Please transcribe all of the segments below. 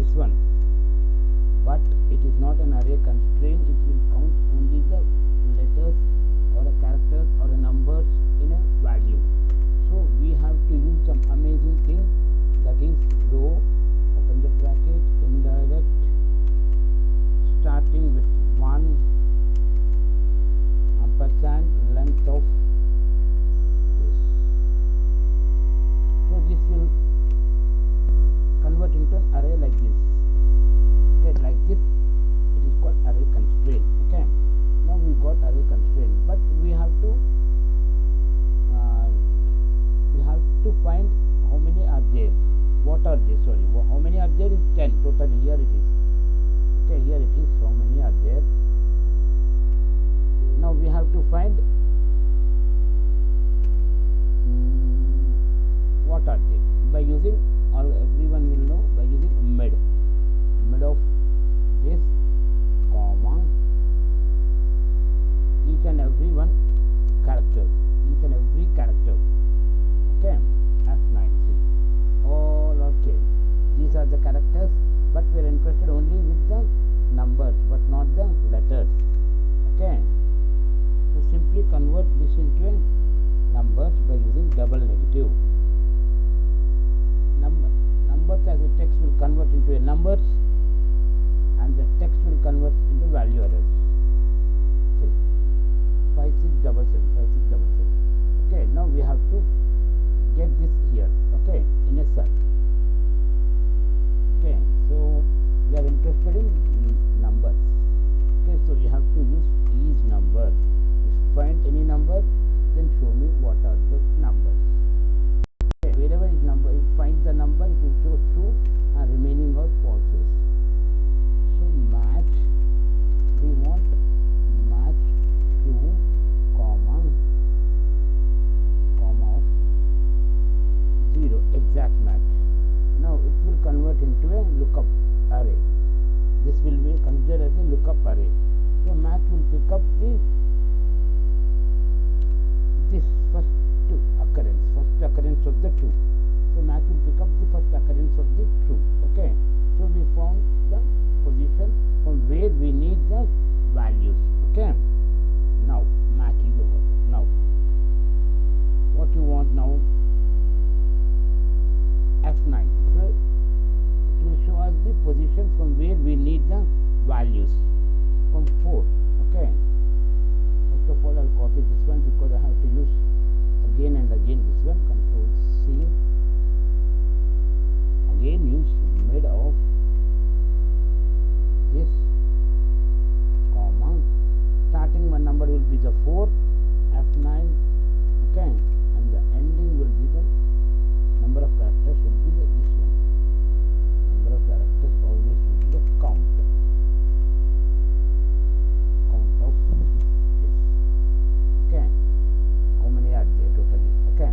this one, but it is not an array constraint. It will count only the letters or a character or a numbers in a value. So we have to use some amazing thing, that is row, open the bracket, indirect, starting with 1 ampersand length of this. So this will convert into an array like this. Okay, like this, it is called array constraint. Okay, now we got array constraint, but we have to find how many are there. What are they? Sorry, how many are there is 10 totally. Here it is. Okay, here it is. How many are there? Now we have to find what are they by using, or everyone will know, by using mid of this comma each and every one character, each and every character. Okay, F9, see, all okay, these are the characters, but we are interested only with the numbers but not the letters. Okay, so simply convert this into a numbers by using double negative. Numbers as a text will convert into a numbers, and the text will convert into value arrays. See, 5677. Okay, now we have to get this here. Okay, in a cell. Okay, so we are interested in numbers. Okay, so you have to use each number. If you find any number, then show me what are the numbers. Okay, wherever it number, it finds the number, it will show true, and remaining are falses. So match, we want match true, comma of 0, exact match. Now it will convert into a lookup array. This will be considered as a lookup array. So match will pick up this first occurrence of the true. So match will pick up the first occurrence of the true. Okay, so we found the position from where we need the values. Okay, now match is over. Now what you want now? F9. So it will show us the position from where we need the values, from 4. Okay, first of all I'll copy this one because I have to use again and again this one. Control C, again use mid of this comma, starting one number will be the 4, F9. Okay, and the ending will be the number of characters will be this one. Number of characters always will be the count of this. Okay, how many are there totally? Okay,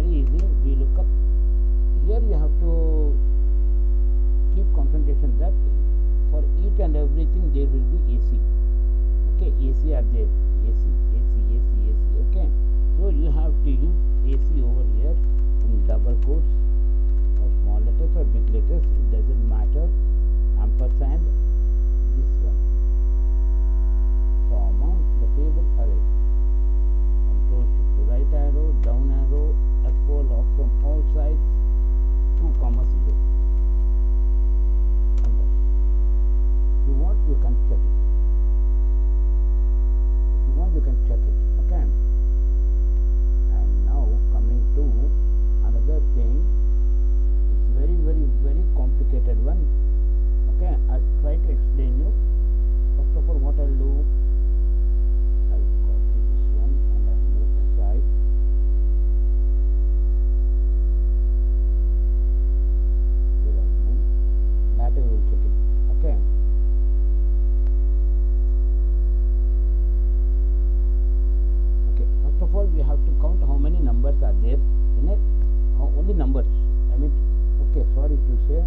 very easy. We look up here. You have to keep concentration that for each and everything there will be AC. Okay, AC are there. AC, AC, AC, AC. Okay, so you have to use AC over here in double quotes or small letters or big letters. It doesn't matter. Ampersand. This one. Comma. The table array. Control shift to right arrow, down arrow, F4 lock from all sides. 2 comma 0. Enter. If you want, you can check it. If you want, you can check it. Okay. And now coming to another thing. It's very, very, very complicated one. Okay, I'll try to explain you. First of all, what I'll do, I'll copy this one and I'll move aside. Here I'll move. Later we will check it. Okay. Okay. First of all, we have to count how many numbers are there in it. Only numbers. I mean, okay. Sorry to say.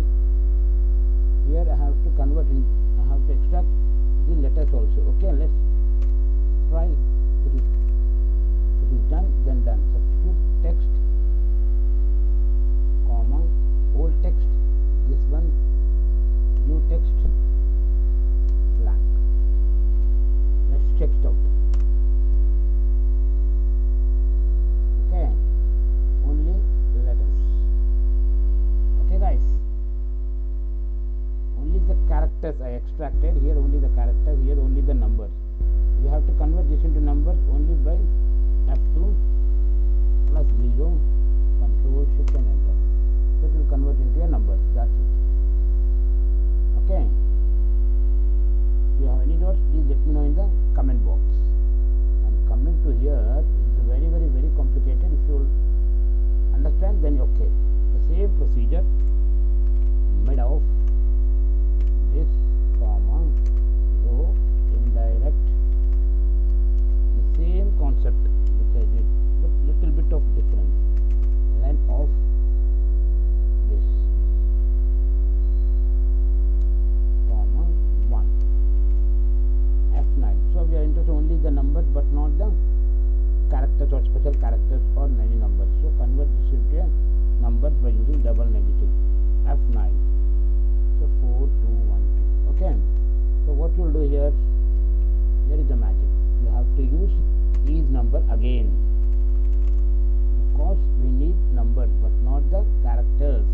Here I have to convert in, I have to extract the letters also. Okay, let's try. If it is done, then done. Substitute text, comma, old text, this one, new text, blank. Let's check it out. Okay, only letters. Okay, guys. Only the characters I extracted. Here only the character, here only the numbers. You have to convert this into numbers only by F2 plus 0, control shift and enter. It will convert into a number. That's it. Okay. If you have any doubts, please let me know in the comment box. And coming to here, it's very, very, very complicated. If you understand, then okay. The same procedure made of this comma row indirect, the same concept which I did, but little bit of difference. Length of this comma 1 F9. So we are interested only the numbers but not the characters or special characters or many numbers. So convert this into a numbers by using double negative F9. So 4, 2, 1, 2. Okay. So what you will do here? Here is the magic. You have to use each number again because we need numbers but not the characters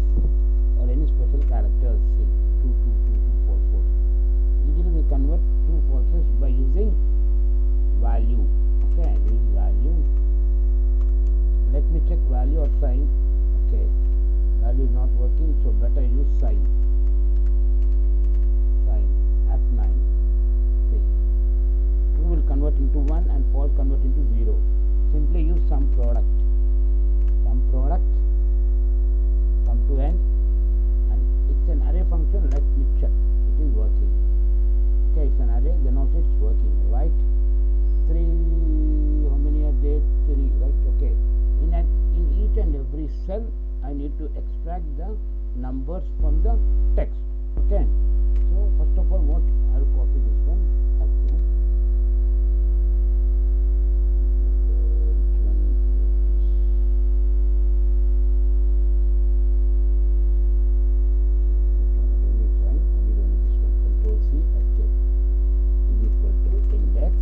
or any special characters. See, 2, 2, 2, 2, 4, 4. Usually we convert true falses by using value. Okay, use value. Let me check value or sign. Okay, value is not working, so better use sign. F9. See, true will convert into 1 and false convert into 0. Simply use sum product. Sum product, come to end, and it's an array function. Let me check. It is working. Okay, it's an array, then also it's working. Right? 3, how many are there? 3, right? Okay. In each and every cell, I need to extract the numbers from the text. Okay. So first of all, what I will copy this one. F2. Control C, escape. Is equal to index.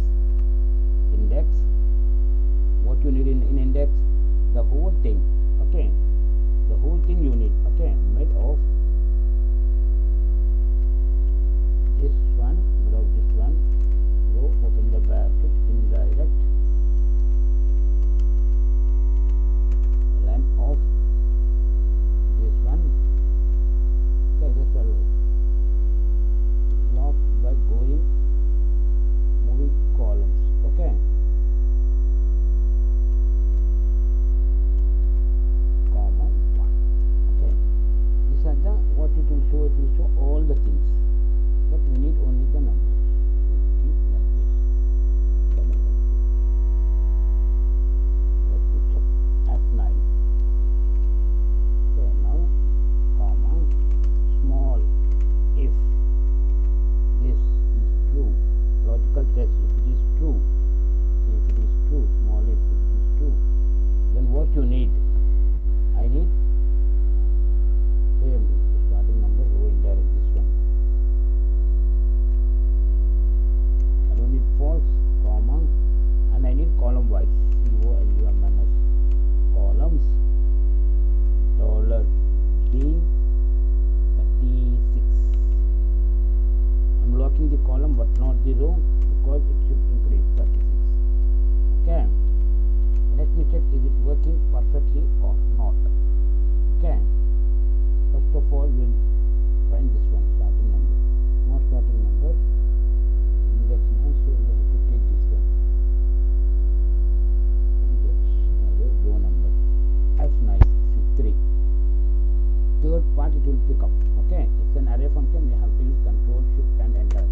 Index. What you need in index? The whole thing. Okay. The whole thing you need. Okay. Made of this one because it should increase 36. Okay, let me check is it working perfectly or not. Okay, first of all we'll find this one starting number. More starting numbers, index 9, so we have to take this one. Index array row number F9, see 3. Third part it will pick up. Okay, it's an array function, you have to use control shift and enter.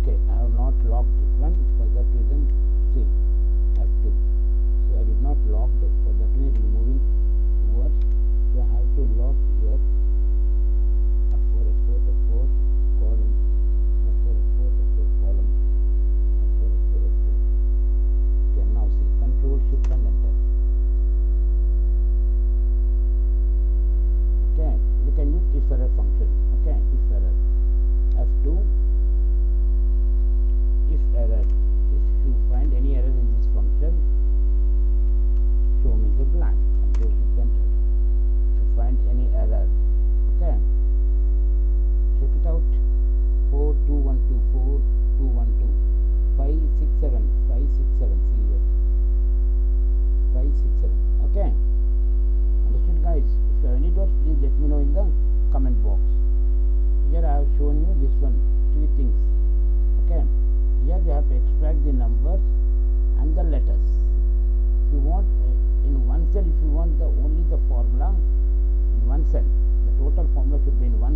Okay, I have not locked it one, for that reason see F2. So I did not lock it, for that reason removing words. So I have to lock your F4, F4, F4 column, F4, F4, F4 column, F4, F4, F4. Okay, now see control shift and enter. Okay, we can use if error function. Okay, if error F2 if error. If you find any error in this function, show me the blank. Control shift enter. If you find any error, okay, check it out. 42124 212 567 567. See here 567. Okay, understood guys? If you have any doubts, please let me know in the comment box. Here I have shown you this one, 3 things. Okay, here you have to extract the numbers and the letters. If you want in one cell, if you want only the formula in one cell, the total formula should be in one